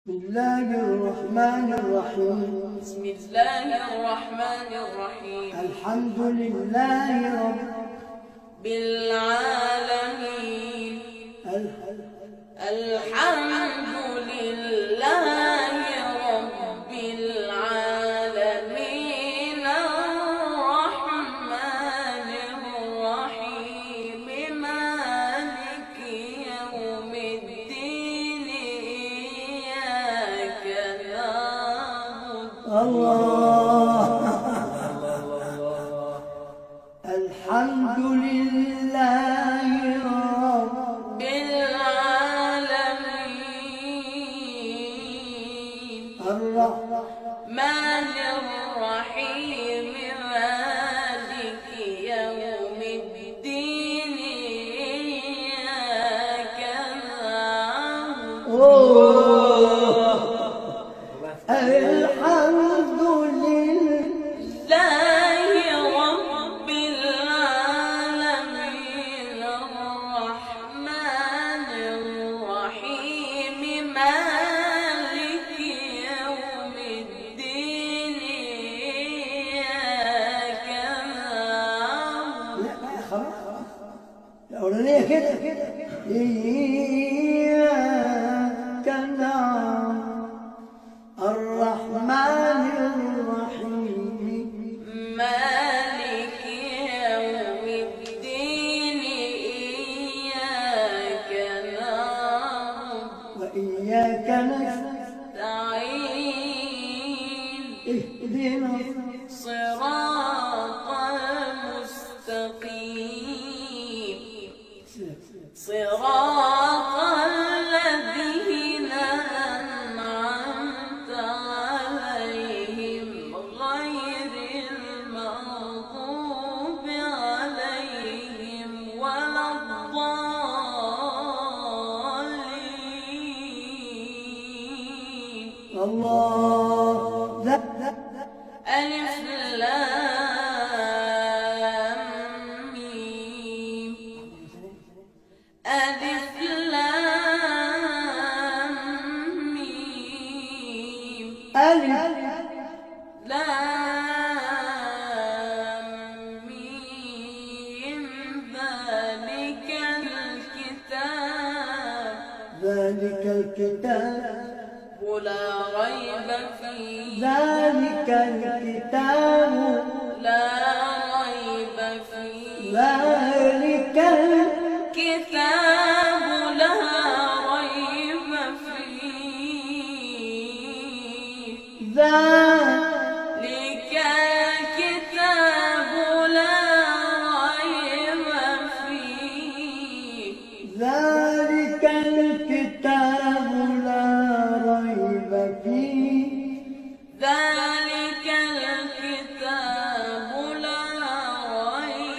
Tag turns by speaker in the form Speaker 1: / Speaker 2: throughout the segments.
Speaker 1: بسم الله الرحمن الرحيم.
Speaker 2: بسم الله الرحمن الرحيم.
Speaker 1: الحمد لله رب
Speaker 2: العالمين. الحمد لله رب العالمين. الرحمن الرحيم مالك يوم الدين. إياك نعبد
Speaker 1: الحمد لله رب
Speaker 2: العالمين.
Speaker 1: الرحمن
Speaker 2: الرحيم مالك يوم الدين. إياك نعبد
Speaker 1: الحمد
Speaker 2: لله رب العالمين. الرحمن الرحيم مالك يوم الدين. إياك نعبد.
Speaker 1: لا خلاص الأولانية كده إياك نعبد الرحمن الرحيم
Speaker 2: مالك يوم الدين. إياك نعبد
Speaker 1: وإياك
Speaker 2: نستعين.
Speaker 1: اهدنا
Speaker 2: صراط المستقيم. صراط الذين أنعمت عليهم غير المغضوب عليهم ولا الضالين.
Speaker 1: الله لا
Speaker 2: ألف لام ميم. ألف لام ميم.
Speaker 1: ألف
Speaker 2: لام ميم. ذلك الكتاب
Speaker 1: ذلك الكتاب
Speaker 2: لا ريب فيه.
Speaker 1: ذلك الكتاب
Speaker 2: لا ريب فيه.
Speaker 1: ذلك
Speaker 2: كتاب لا ريب فيه. ذلك الكتاب لا ريب فيه.
Speaker 1: ذلك الكتاب لا ريب فيه.
Speaker 2: ذلك الكتاب لا ريب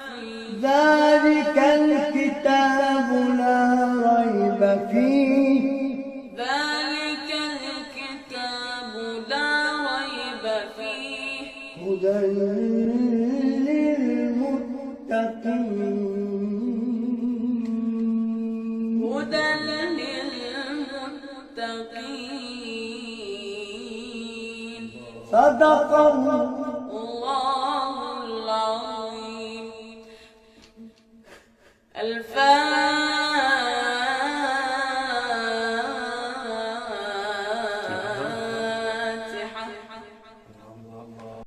Speaker 2: فيه.
Speaker 1: ذلك الكتاب لا ريب فيه.
Speaker 2: ذلك الكتاب لا ريب فيه.
Speaker 1: هدى للمتقين.
Speaker 2: هدى للمتقين.
Speaker 1: صدق الله